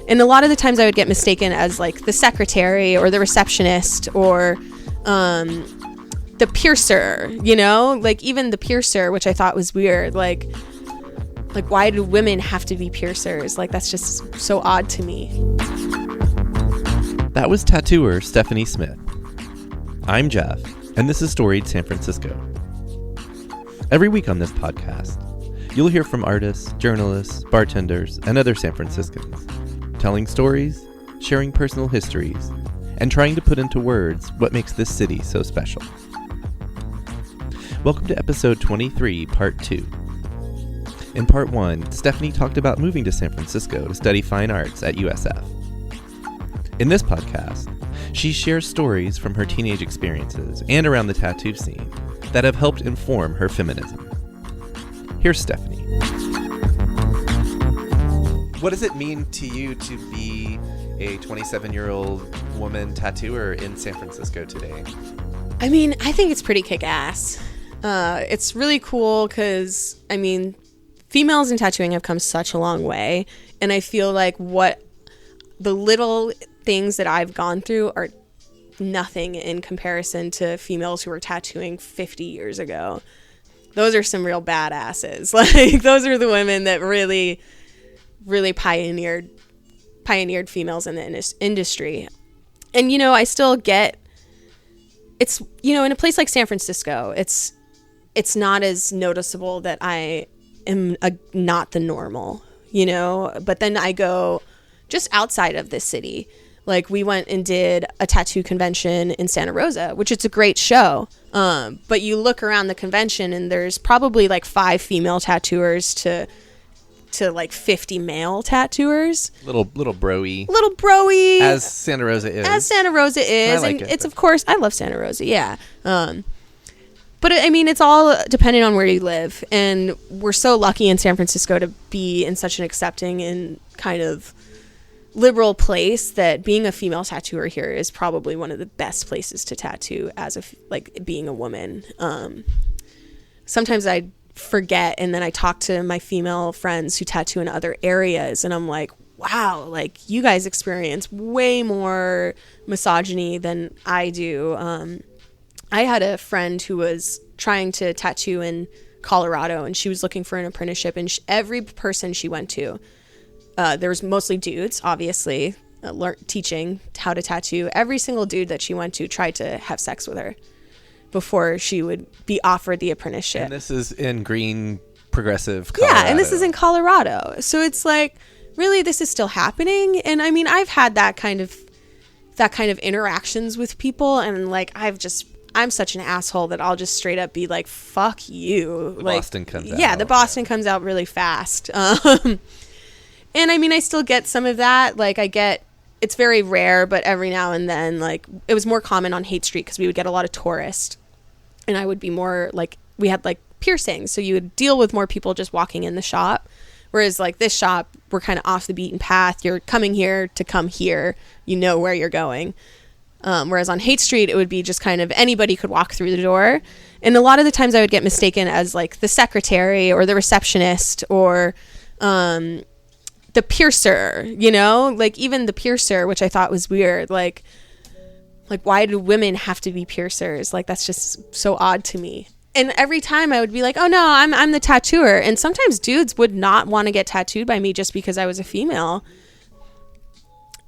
And a lot of the times I would get mistaken as like the secretary or the receptionist or the piercer, you know, like even the piercer, which I thought was weird. Like why do women have to be piercers? Like that's just so odd to me. That was tattooer Stephanie Smith. I'm Jeff, and this is Storied San Francisco. Every week on this podcast, you'll hear from artists, journalists, bartenders, and other San Franciscans, telling stories, sharing personal histories, and trying to put into words what makes this city so special. Welcome to episode 23, part 2. In part 1, Stephanie talked about moving to San Francisco to study fine arts at USF. In this podcast, she shares stories from her teenage experiences and around the tattoo scene that have helped inform her feminism. Here's Stephanie. What does it mean to you to be a 27-year-old woman tattooer in San Francisco today? I mean, I think it's pretty kick-ass. It's really cool because, I mean, females in tattooing have come such a long way. And I feel like what the little things that I've gone through are nothing in comparison to females who were tattooing 50 years ago. Those are some real badasses. Like, those are the women that really, really pioneered females in the industry. And, you know, I still get, it's, you know, in a place like San Francisco, it's not as noticeable that I am not the normal, you know, but then I go just outside of this city. Like, we went and did a tattoo convention in Santa Rosa, which it's a great show. But you look around the convention and there's probably like 5 female tattooers to like 50 male tattooers. Little broy. Little broy. As Santa Rosa is. I like it, it's, of course, I love Santa Rosa, yeah. But I mean, it's all depending on where you live. And we're so lucky in San Francisco to be in such an accepting and kind of liberal place that being a female tattooer here is probably one of the best places to tattoo as being a woman. Sometimes I forget, and then I talk to my female friends who tattoo in other areas, and I'm like, wow, like, you guys experience way more misogyny than I do. I had a friend who was trying to tattoo in Colorado, and she was looking for an apprenticeship, and every person she went to, there was mostly dudes, obviously, teaching how to tattoo. Every single dude that she went to tried to have sex with her before she would be offered the apprenticeship. And this is in green, progressive Colorado. Yeah, and this is in Colorado. So it's like, really, this is still happening? And I mean, I've had that kind of interactions with people, and like, I'm such an asshole that I'll just straight up be like, fuck you. The Boston comes out. Yeah, the Boston comes out really fast. And I mean, I still get some of that. Like, it's very rare, but every now and then, like, it was more common on Haight Street because we would get a lot of tourists. And I would be more like, we had like piercings. So you would deal with more people just walking in the shop. Whereas like this shop, we're kind of off the beaten path. You're coming here to come here. You know where you're going. Whereas on Haight Street, it would be just kind of anybody could walk through the door. And a lot of the times I would get mistaken as like the secretary or the receptionist or the piercer, you know, like even the piercer, which I thought was weird. Like why do women have to be piercers? Like, that's just so odd to me. And every time I would be like, oh no, I'm the tattooer. And sometimes dudes would not want to get tattooed by me just because I was a female.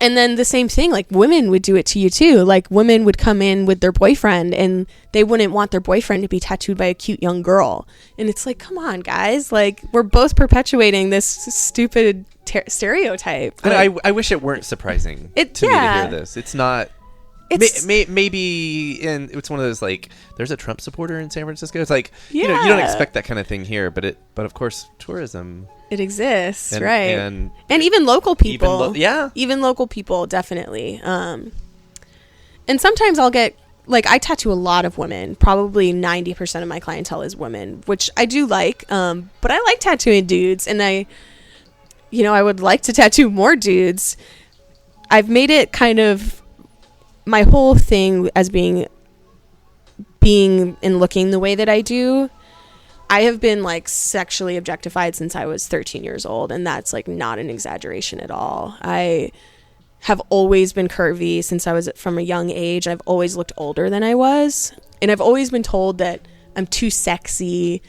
And then the same thing, like, women would do it to you too. Like, women would come in with their boyfriend and they wouldn't want their boyfriend to be tattooed by a cute young girl. And it's like, come on, guys. Like, we're both perpetuating this stupid stereotype. And I wish it weren't surprising to me to hear this. It's not. Maybe it's one of those, like, there's a Trump supporter in San Francisco. It's like, you know, you don't expect that kind of thing here, but of course, tourism. It exists, right? And even local people. Even local people, definitely. And sometimes I'll get, like, I tattoo a lot of women. Probably 90% of my clientele is women, which I do like. But I like tattooing dudes, and I would like to tattoo more dudes. I've made it kind of my whole thing as being and looking the way that I do. I have been like sexually objectified since I was 13 years old, and that's like not an exaggeration at all. I have always been curvy since I was from a young age. I've always looked older than I was, and I've always been told that I'm too sexy.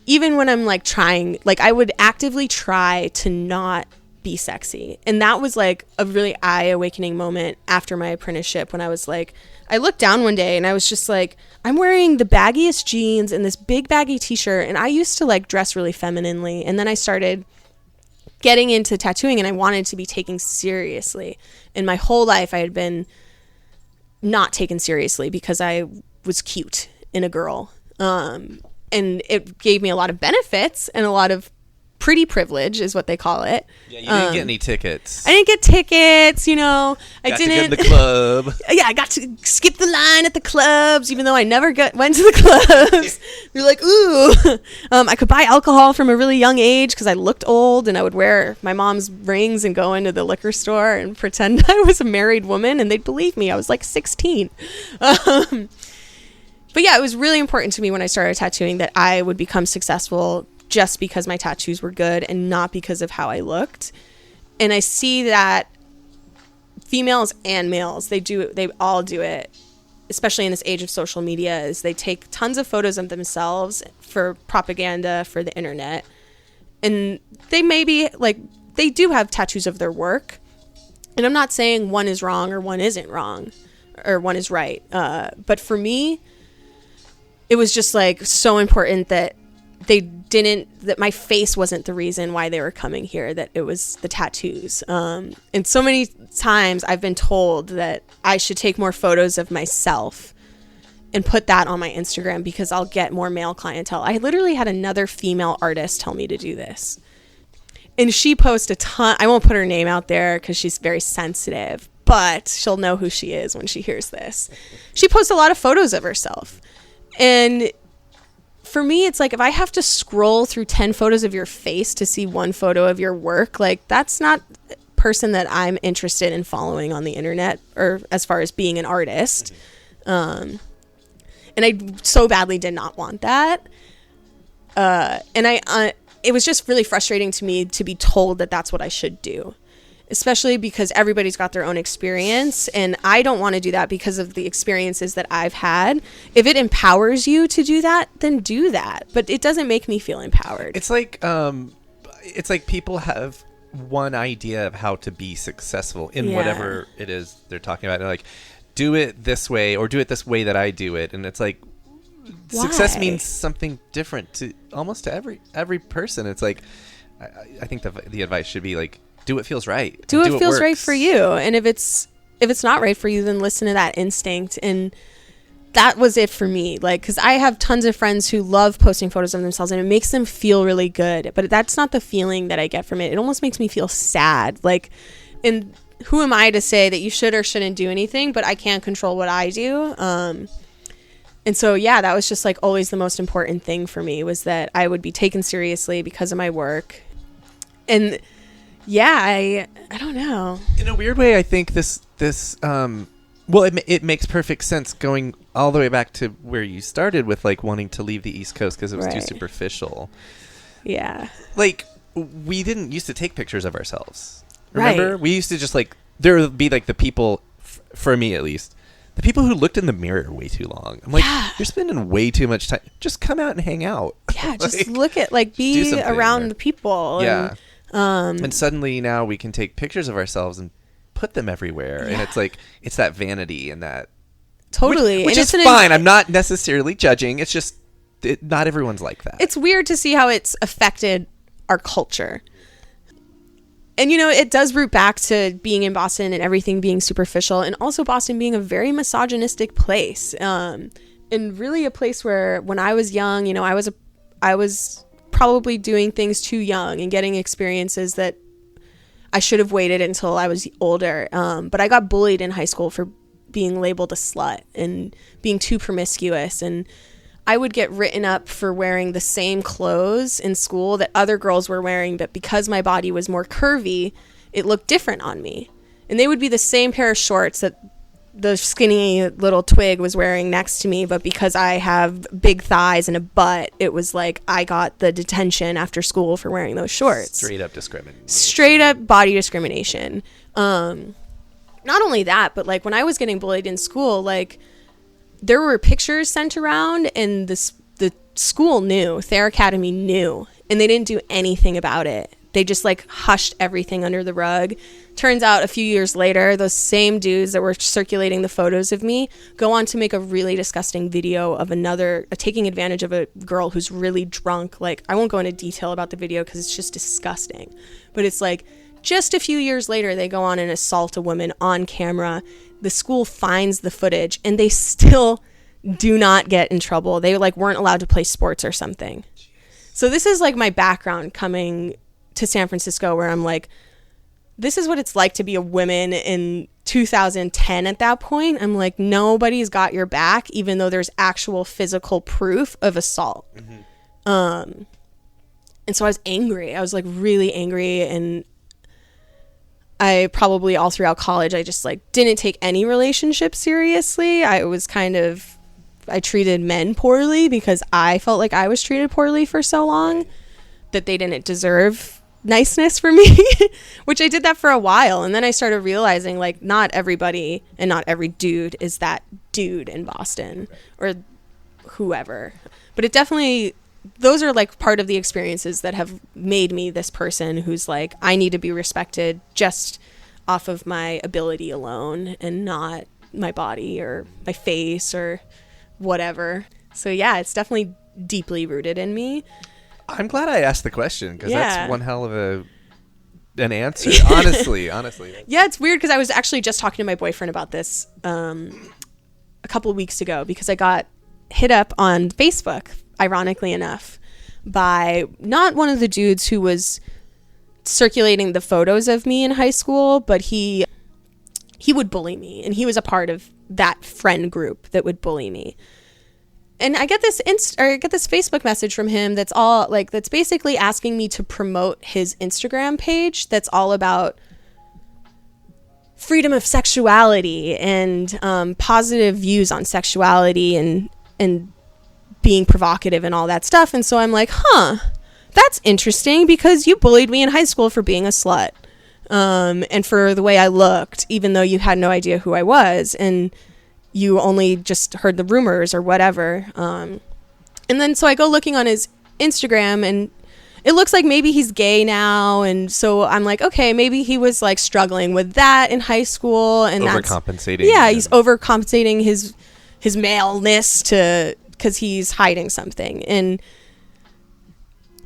Even when I'm like trying, like I would actively try to not be sexy. And that was like a really eye-awakening moment after my apprenticeship, when I was like, I looked down one day and I was just like, I'm wearing the baggiest jeans and this big baggy t-shirt, and I used to like dress really femininely, and then I started getting into tattooing and I wanted to be taken seriously. And my whole life I had been not taken seriously because I was cute and a girl, and it gave me a lot of benefits and a lot of pretty privilege is what they call it. Yeah, you didn't get any tickets. I didn't get tickets, you know. I got didn't. to go to the club. Yeah, I got to skip the line at the clubs, even though I never went to the clubs. They're like, ooh. I could buy alcohol from a really young age because I looked old, and I would wear my mom's rings and go into the liquor store and pretend I was a married woman, and they'd believe me. I was like 16. But yeah, it was really important to me when I started tattooing that I would become successful just because my tattoos were good and not because of how I looked. And I see that females and males, they all do it, especially in this age of social media, is they take tons of photos of themselves for propaganda for the internet. And they maybe like, they do have tattoos of their work. And I'm not saying one is wrong or one isn't wrong or one is right. But for me, it was just like so important that that my face wasn't the reason why they were coming here, that it was the tattoos. And so many times I've been told that I should take more photos of myself and put that on my Instagram because I'll get more male clientele. I literally had another female artist tell me to do this. And she posts a ton. I won't put her name out there because she's very sensitive, but she'll know who she is when she hears this. She posts a lot of photos of herself. And for me, it's like, if I have to scroll through 10 photos of your face to see one photo of your work, like that's not a person that I'm interested in following on the internet, or as far as being an artist. And I so badly did not want that. And it was just really frustrating to me to be told that that's what I should do, especially because everybody's got their own experience, and I don't want to do that because of the experiences that I've had. If it empowers you to do that, then do that, but it doesn't make me feel empowered. It's like people have one idea of how to be successful in whatever it is they're talking about. They're like, do it this way or do it this way that I do it, and it's like, why? Success means something different to almost to every person. It's like, I think the advice should be like, do what feels right. Do what feels right for you. And if it's not right for you, then listen to that instinct. And that was it for me. Like, because I have tons of friends who love posting photos of themselves and it makes them feel really good. But that's not the feeling that I get from it. It almost makes me feel sad. Like, and who am I to say that you should or shouldn't do anything? But I can't control what I do. And so, yeah, that was just like always the most important thing for me, was that I would be taken seriously because of my work. And yeah, I don't know. In a weird way, I think it makes perfect sense going all the way back to where you started with like wanting to leave the East Coast because it was too superficial. Yeah. Like, we didn't used to take pictures of ourselves. Remember? Right. We used to just like, there would be like the people, for me at least, the people who looked in the mirror way too long. I'm like, you're spending way too much time. Just come out and hang out. Yeah, like, just look at, like, be around the people. Yeah. And suddenly now we can take pictures of ourselves and put them everywhere. Yeah. And it's like, it's that vanity and that. Totally. Which and is fine. I'm not necessarily judging. It's just, not everyone's like that. It's weird to see how it's affected our culture. And, you know, it does root back to being in Boston and everything being superficial, and also Boston being a very misogynistic place. And really a place where when I was young, you know, I was probably doing things too young and getting experiences that I should have waited until I was older. But I got bullied in high school for being labeled a slut and being too promiscuous. And I would get written up for wearing the same clothes in school that other girls were wearing, but because my body was more curvy, it looked different on me. And they would be the same pair of shorts that the skinny little twig was wearing next to me, but because I have big thighs and a butt, it was like I got the detention after school for wearing those shorts. Straight up discrimination. Straight up body not only that, but like when I was getting bullied in school, like there were pictures sent around, and the school knew, Thayer Academy knew, and they didn't do anything about it. They just like hushed everything under the rug. Turns out a few years later, those same dudes that were circulating the photos of me go on to make a really disgusting video of taking advantage of a girl who's really drunk. Like, I won't go into detail about the video because it's just disgusting. But it's like, just a few years later, they go on and assault a woman on camera. The school finds the footage, and they still do not get in trouble. They like weren't allowed to play sports or something. So this is like my background coming to San Francisco, where I'm like, this is what it's like to be a woman in 2010 at that point. I'm like, nobody's got your back, even though there's actual physical proof of assault. And so I was angry. I was like really angry, and I probably all throughout college, I just like didn't take any relationship seriously. I treated men poorly because I felt like I was treated poorly for so long that they didn't deserve niceness for me, which I did that for a while. And then I started realizing like not everybody and not every dude is that dude in Boston or whoever. But it definitely, those are like part of the experiences that have made me this person who's like, I need to be respected just off of my ability alone and not my body or my face or whatever. So yeah, it's definitely deeply rooted in me. I'm glad I asked the question, because that's one hell of an answer. Honestly. Yeah, it's weird because I was actually just talking to my boyfriend about this a couple of weeks ago, because I got hit up on Facebook, ironically enough, by not one of the dudes who was circulating the photos of me in high school, but he would bully me, and he was a part of that friend group that would bully me. And I get this Facebook message from him that's all like, that's basically asking me to promote his Instagram page that's all about freedom of sexuality and positive views on sexuality and being provocative and all that stuff. And so I'm like, that's interesting, because you bullied me in high school for being a slut and for the way I looked, even though you had no idea who I was. And you only just heard the rumors or whatever. And then so I go looking on his Instagram, and it looks like maybe he's gay now. And so I'm like, okay, maybe he was like struggling with that in high school. And overcompensating. Yeah, he's overcompensating his maleness because he's hiding something. And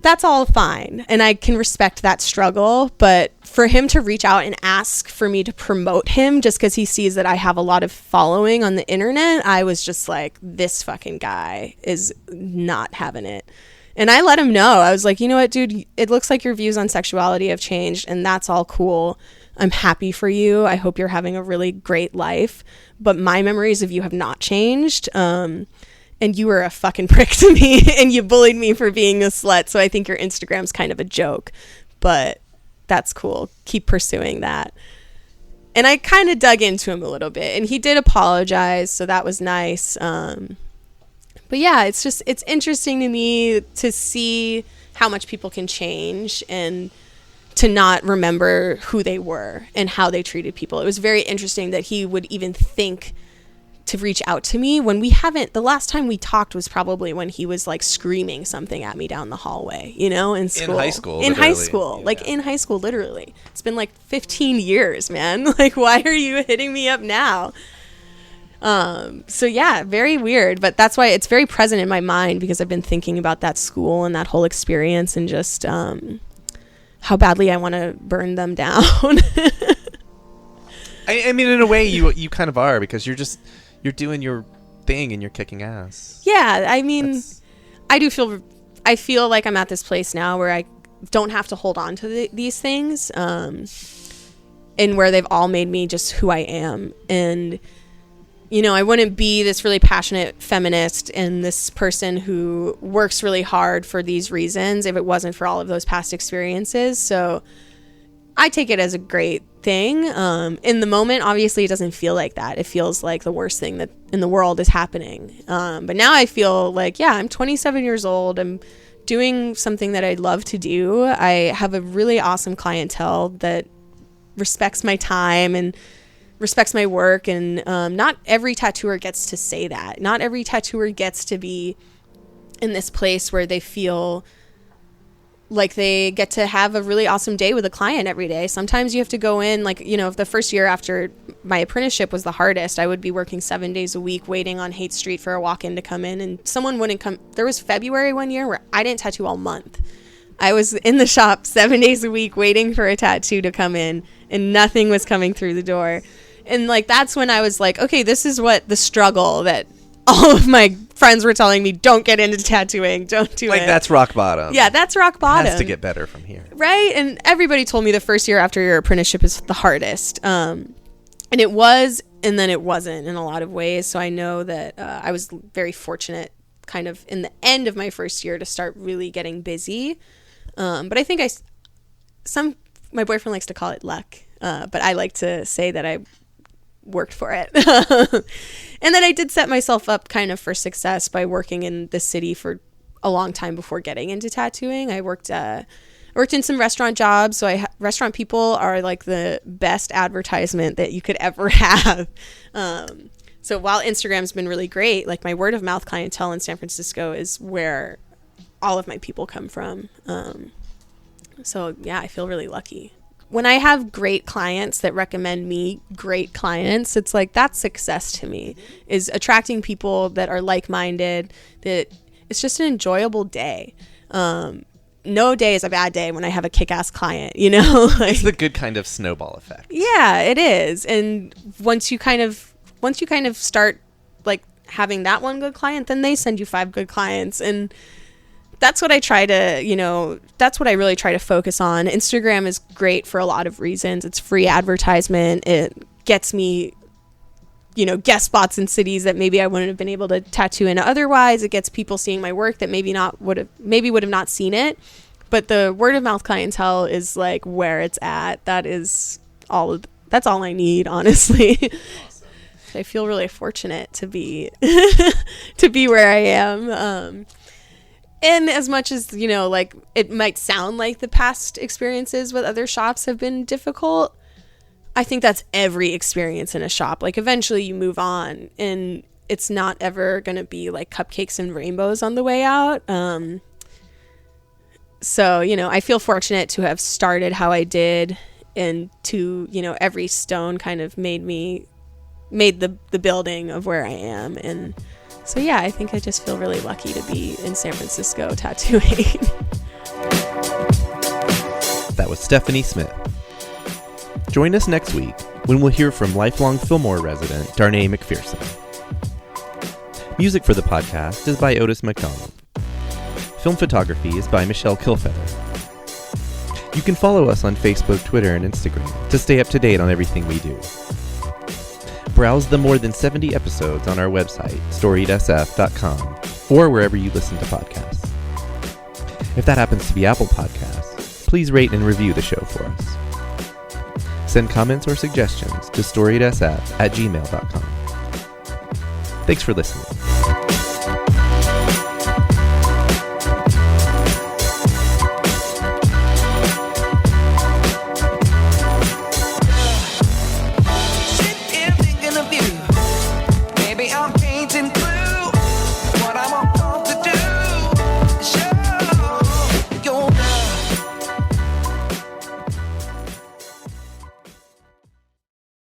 that's all fine, and I can respect that struggle. But for him to reach out and ask for me to promote him just because he sees that I have a lot of following on the internet, I was just like, this fucking guy is not having it. And I let him know. I was like, you know what, dude, it looks like your views on sexuality have changed, and that's all cool. I'm happy for you. I hope you're having a really great life, but my memories of you have not changed. And you were a fucking prick to me, and you bullied me for being a slut. So I think your Instagram's kind of a joke, but that's cool. Keep pursuing that. And I kind of dug into him a little bit, and he did apologize. So that was nice. But yeah, it's interesting to me to see how much people can change and to not remember who they were and how they treated people. It was very interesting that he would even think to reach out to me when the last time we talked was probably when he was like screaming something at me down the hallway, in school. In high school, literally. It's been like 15 years, man. Like, why are you hitting me up now? So yeah, very weird, but that's why it's very present in my mind, because I've been thinking about that school and that whole experience and just, how badly I want to burn them down. I mean, in a way you kind of are, because you're doing your thing and you're kicking ass. Yeah, I mean, I feel like I'm at this place now where I don't have to hold on to these things, and where they've all made me just who I am. And, I wouldn't be this really passionate feminist and this person who works really hard for these reasons if it wasn't for all of those past experiences. So I take it as a great thing. In the moment, obviously, it doesn't feel like that. It feels like the worst thing that in the world is happening. But now I feel like, yeah, I'm 27 years old. I'm doing something that I love to do. I have a really awesome clientele that respects my time and respects my work. And not every tattooer gets to say that. Not every tattooer gets to be in this place where they feel like they get to have a really awesome day with a client every day. Sometimes you have to go in, like, you know, if the first year after my apprenticeship was the hardest, I would be working 7 days a week waiting on Haight Street for a walk-in to come in, and someone wouldn't come. There was February one year where I didn't tattoo all month. I was in the shop 7 days a week waiting for a tattoo to come in, and nothing was coming through the door. And like, that's when I was like, okay, this is what the struggle that all of my friends were telling me, don't get into tattooing, don't do it. Like, that's rock bottom. Yeah, that's rock bottom. It has to get better from here. Right? And everybody told me the first year after your apprenticeship is the hardest. And it was, and then it wasn't in a lot of ways. So I know that I was very fortunate kind of in the end of my first year to start really getting busy. But I think my boyfriend likes to call it luck. But I like to say that I worked for it. And then I did set myself up kind of for success by working in the city for a long time before getting into tattooing. I worked in some restaurant jobs. So restaurant people are like the best advertisement that you could ever have. So while Instagram's been really great, like my word of mouth clientele in San Francisco is where all of my people come from. So yeah, I feel really lucky. When I have great clients that recommend me great clients, it's like that's success to me, is attracting people that are like-minded, that it's just an enjoyable day. No day is a bad day when I have a kick-ass client, you know? Like, it's the good kind of snowball effect. Yeah, it is. And once you kind of start like having that one good client, then they send you 5 good clients. And that's what I try to, that's what I really try to focus on. Instagram is great for a lot of reasons. It's free advertisement. It gets me, guest spots in cities that maybe I wouldn't have been able to tattoo in otherwise. It gets people seeing my work that maybe would have not seen it. But the word of mouth clientele is like where it's at. That's all I need, honestly. Awesome. I feel really fortunate to be where I am. And as much as, like it might sound like the past experiences with other shops have been difficult, I think that's every experience in a shop. Like eventually you move on and it's not ever going to be like cupcakes and rainbows on the way out. So, I feel fortunate to have started how I did, and to, every stone kind of made the building of where I am. And so, yeah, I think I just feel really lucky to be in San Francisco tattooing. That was Stephanie Smith. Join us next week when we'll hear from lifelong Fillmore resident Darnay McPherson. Music for the podcast is by Otis McDonald. Film photography is by Michelle Kilfeather. You can follow us on Facebook, Twitter, and Instagram to stay up to date on everything we do. Browse the more than 70 episodes on our website, storiedsf.com, or wherever you listen to podcasts. If that happens to be Apple Podcasts, please rate and review the show for us. Send comments or suggestions to storiedsf@gmail.com. Thanks for listening.